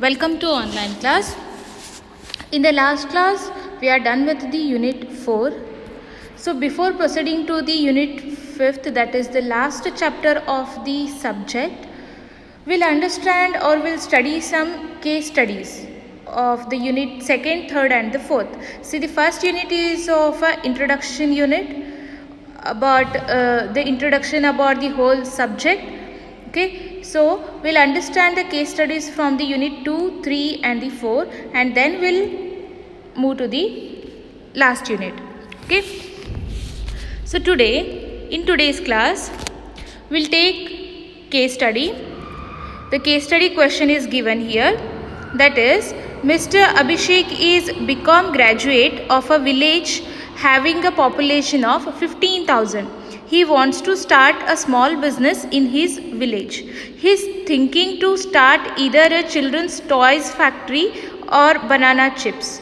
Welcome to online class. In the last class, we are done with the unit 4. So before proceeding to the unit 5th, that is the last chapter of the subject, we'll understand or we'll study some case studies of the unit 2nd, 3rd and the 4th. See, the first unit is of an introduction unit about the introduction about the whole subject. Okay, so we'll understand the case studies from the unit 2, 3 and the 4, and then we'll move to the last unit. Okay, so in today's class, we'll take case study. The case study question is given here, that is, Mr. Abhishek is BCom graduate of a village having a population of 15,000. He wants to start a small business in his village. He is thinking to start either a children's toys factory or banana chips.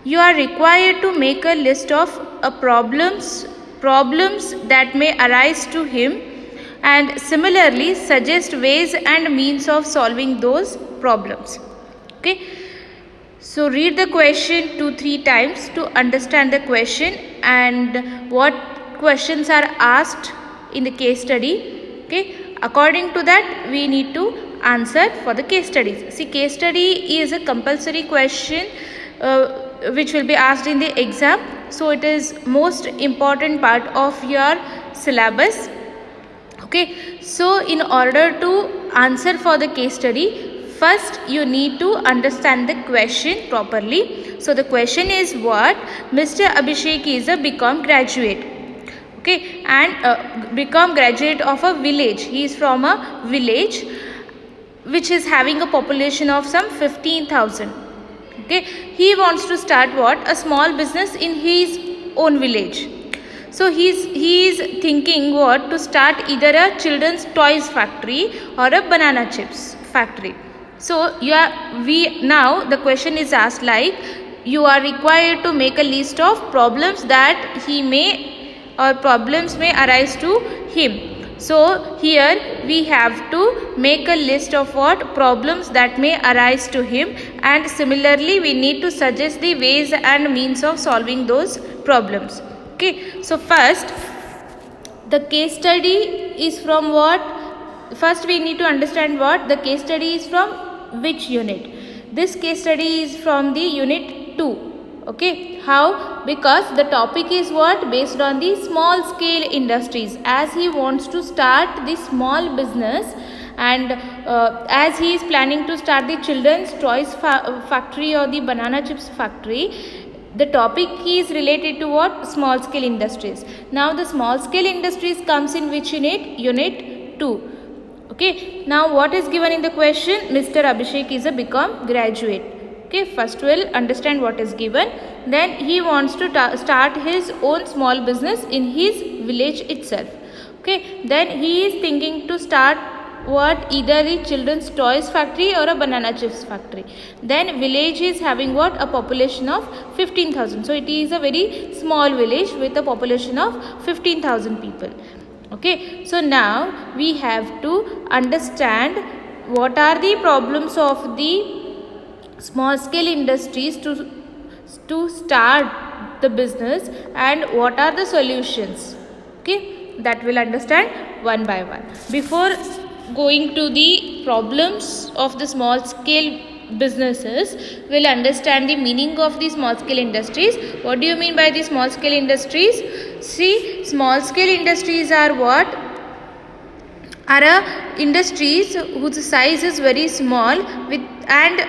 You are required to make a list of problems that may arise to him, and similarly suggest ways and means of solving those problems. Okay, so read the question 2-3 times to understand the question and what questions are asked in the case study. Okay, according to that we need to answer for the case studies. See, case study is a compulsory question which will be asked in the exam, so it is most important part of your syllabus. Okay, so in order to answer for the case study, first you need to understand the question properly. So the question is what? Mr. Abhishek is a BCom graduate. Okay, and BCom graduate of a village. He is from a village which is having a population of some 15,000. Okay, he wants to start what? A small business in his own village. So he is thinking what? To start either a children's toys factory or a banana chips factory. So now the question is asked like, you are required to make a list of problems that problems may arise to him. So here we have to make a list of what? Problems that may arise to him, and similarly we need to suggest the ways and means of solving those problems. Okay, so first the case study is from what? First we need to understand what the case study is from which unit. This case study is from the unit 2. Okay, how? Because the topic is what? Based on the small scale industries, as he wants to start the small business, and as he is planning to start the children's toys factory or the banana chips factory. The topic is related to what? Small scale industries. Now the small scale industries comes in which unit? Unit 2. Okay, now what is given in the question? Mr. Abhishek is a BCom graduate. Okay, first we'll understand what is given. Then he wants to start his own small business in his village itself. Okay, then he is thinking to start what? Either a children's toys factory or a banana chips factory. Then village is having what? A population of 15,000. So it is a very small village with a population of 15,000 people. Okay, so now we have to understand what are the problems of the small scale industries to start the business, and what are the solutions. Okay, that we'll understand one by one. Before going to the problems of the small scale businesses, we'll understand the meaning of the small scale industries. What do you mean by the small scale industries? See, small scale industries are what? Are industries whose size is very small and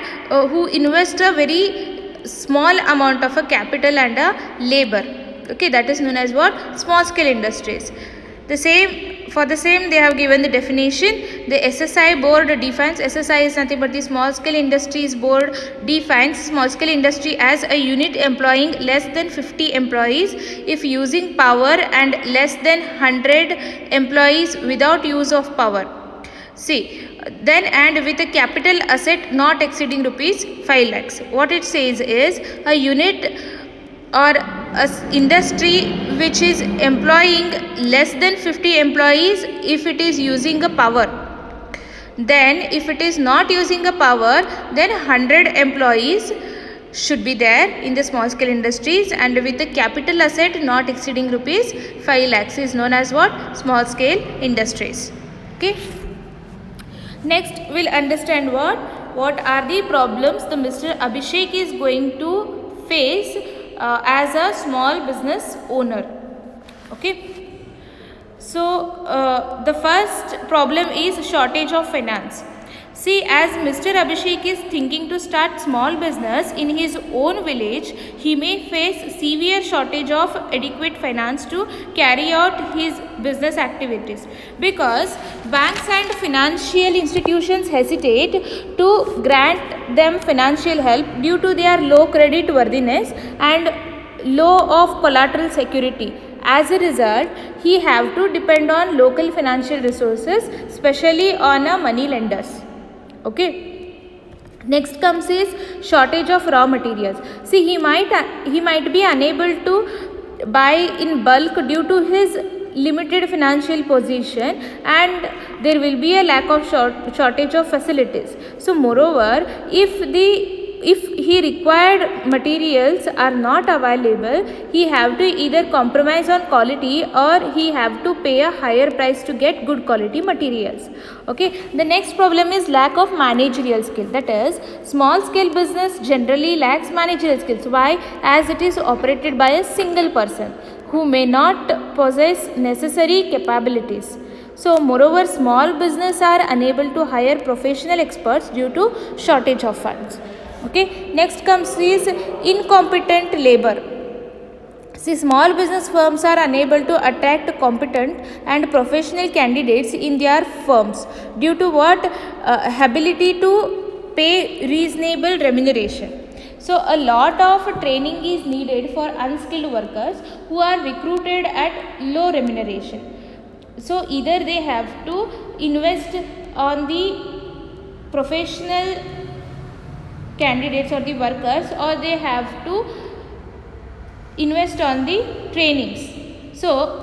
who invest a very small amount of a capital and a labor. Okay, that is known as what? Small scale industries. For the same they have given the definition. The SSI board defines, SSI is nothing but the small scale industries board defines small scale industry as a unit employing less than 50 employees if using power, and less than 100 employees without use of power. See, then and with a capital asset not exceeding rupees 5 lakhs. What it says is a unit or a industry which is employing less than 50 employees if it is using a power. Then if it is not using a power, then 100 employees should be there in the small scale industries, and with the capital asset not exceeding rupees 5 lakhs is known as what? Small scale industries. Okay. Next we'll understand what are the problems the Mr. Abhishek is going to face as a small business owner. Okay. So the first problem is shortage of finance. See, as Mr. Abhishek is thinking to start small business in his own village, he may face severe shortage of adequate finance to carry out his business activities, because banks and financial institutions hesitate to grant them financial help due to their low credit worthiness and low of collateral security. As a result, he have to depend on local financial resources, especially on money lenders. Okay. Next comes is shortage of raw materials. See, he might be unable to buy in bulk due to his limited financial position, and there will be a lack of shortage of facilities. So moreover, if he required materials are not available, he have to either compromise on quality or he have to pay a higher price to get good quality materials. Okay. The next problem is lack of managerial skill. That is, small scale business generally lacks managerial skills. Why? As it is operated by a single person who may not possess necessary capabilities. So moreover, small business are unable to hire professional experts due to shortage of funds. Okay. Next comes is incompetent labor. See, small business firms are unable to attract competent and professional candidates in their firms due to what? Ability to pay reasonable remuneration. So a lot of training is needed for unskilled workers who are recruited at low remuneration. So either they have to invest on the professional candidates or the workers, or they have to invest on the trainings. So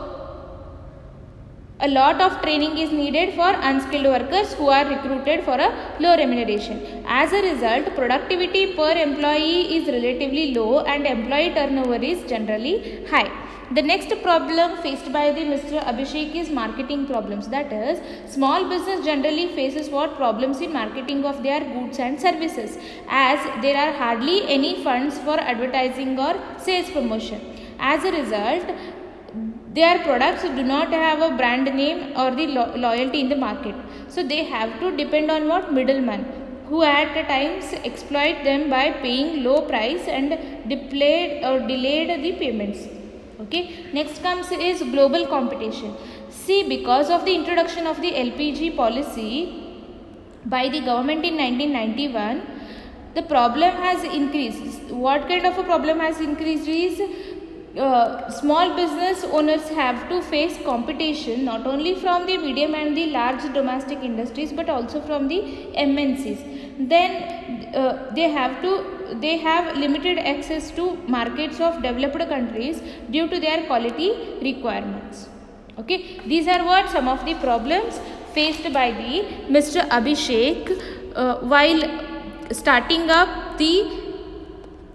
a lot of training is needed for unskilled workers who are recruited for a low remuneration. As a result, productivity per employee is relatively low and employee turnover is generally high. The next problem faced by the Mr. Abhishek is marketing problems. That is, small business generally faces what? Problems in marketing of their goods and services, as there are hardly any funds for advertising or sales promotion. As a result, their products do not have a brand name or the loyalty in the market. So they have to depend on what? Middlemen, who at times exploit them by paying low price and delayed the payments. Okay. Next comes is global competition. See, because of the introduction of the LPG policy by the government in 1991, the problem has increased. What kind of a problem has increased is small business owners have to face competition not only from the medium and the large domestic industries but also from the MNCs. Then they have limited access to markets of developed countries due to their quality requirements. Okay, these are what some of the problems faced by the Mr. Abhishek while starting up the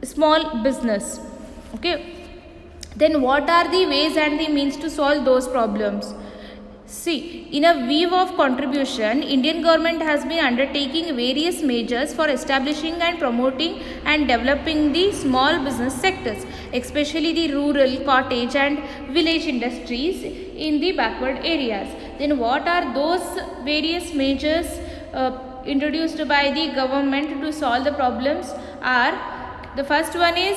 small business. Okay. Then what are the ways and the means to solve those problems? See, in a view of contribution, Indian government has been undertaking various measures for establishing and promoting and developing the small business sectors, especially the rural, cottage and village industries in the backward areas. Then what are those various measures introduced by the government to solve the problems are, the first one is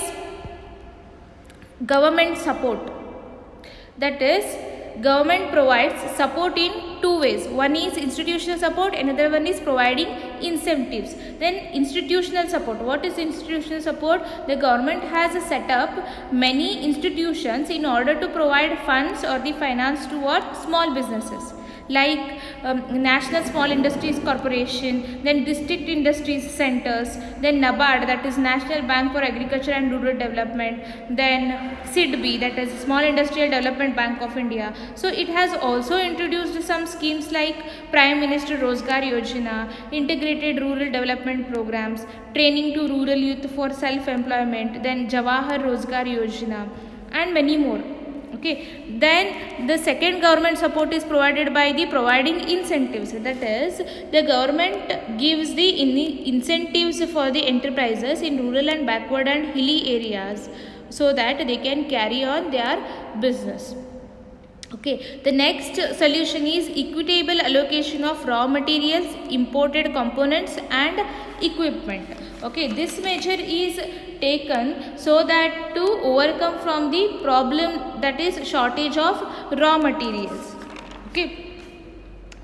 government support. That is, government provides support in two ways. One is institutional support, another one is providing incentives. Then institutional support. What is institutional support? The government has set up many institutions in order to provide funds or the finance to what? Small businesses. like National Small Industries Corporation, then District Industries Centers, then NABARD, that is National Bank for Agriculture and Rural Development, then SIDBI, that is Small Industrial Development Bank of India. So it has also introduced some schemes like Prime Minister Rozgar Yojana, Integrated Rural Development Programs, Training to Rural Youth for Self-Employment, then Jawahar Rozgar Yojana, and many more. Okay, then the second government support is provided by the providing incentives, that is the government gives the incentives for the enterprises in rural and backward and hilly areas so that they can carry on their business. Okay, the next solution is equitable allocation of raw materials, imported components and equipment. Okay, this measure is taken so that to overcome from the problem, that is shortage of raw materials. Okay.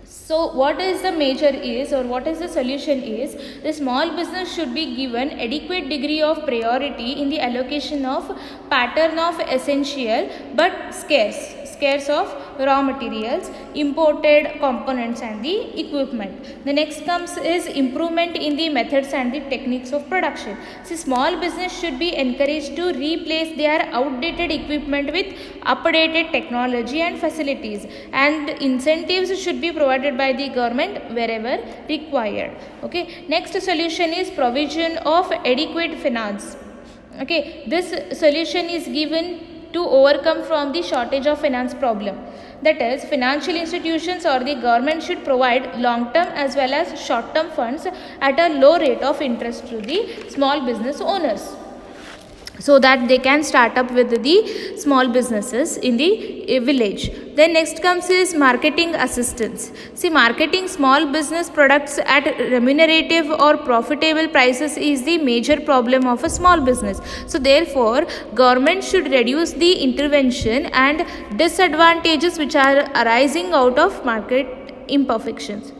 So what is the measure is, or what is the solution is, the small business should be given adequate degree of priority in the allocation of pattern of essential but scarce of raw materials, imported components and the equipment. The next comes is improvement in the methods and the techniques of production. See, small business should be encouraged to replace their outdated equipment with updated technology and facilities, and incentives should be provided by the government wherever required. Okay, next solution is provision of adequate finance. Okay, this solution is given to overcome from the shortage of finance problem. That is, financial institutions or the government should provide long term as well as short term funds at a low rate of interest to the small business owners, so that they can start up with the small businesses in the village. Then next comes is marketing assistance. See, marketing small business products at remunerative or profitable prices is the major problem of a small business. So therefore, government should reduce the intervention and disadvantages which are arising out of market imperfections.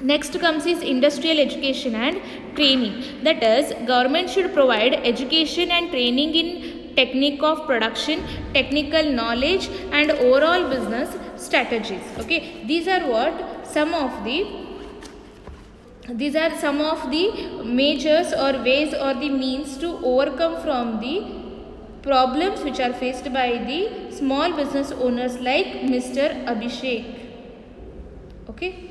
Next comes is industrial education and training. That is, government should provide education and training in technique of production, technical knowledge and overall business strategies. Okay, these are some of the measures or ways or the means to overcome from the problems which are faced by the small business owners like Mr. Abhishek. Okay.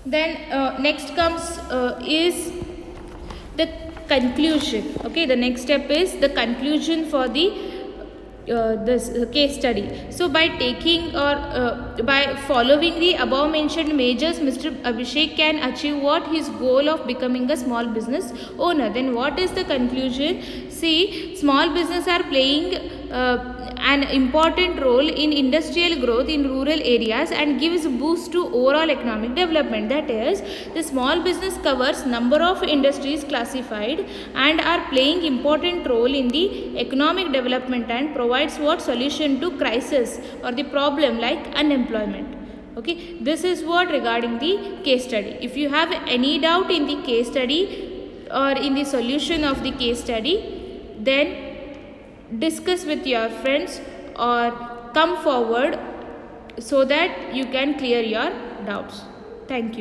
Then next comes is the conclusion. Okay, the next step is the conclusion for the this case study. So by taking or by following the above mentioned measures, Mr. Abhishek can achieve what his goal of becoming a small business owner. Then what is the conclusion? See, small business are playing an important role in industrial growth in rural areas and gives boost to overall economic development. That is, the small business covers number of industries classified and are playing important role in the economic development and provides what solution to crisis or the problem like unemployment. Okay, this is what regarding the case study. If you have any doubt in the case study or in the solution of the case study, then discuss with your friends or come forward so that you can clear your doubts. Thank you.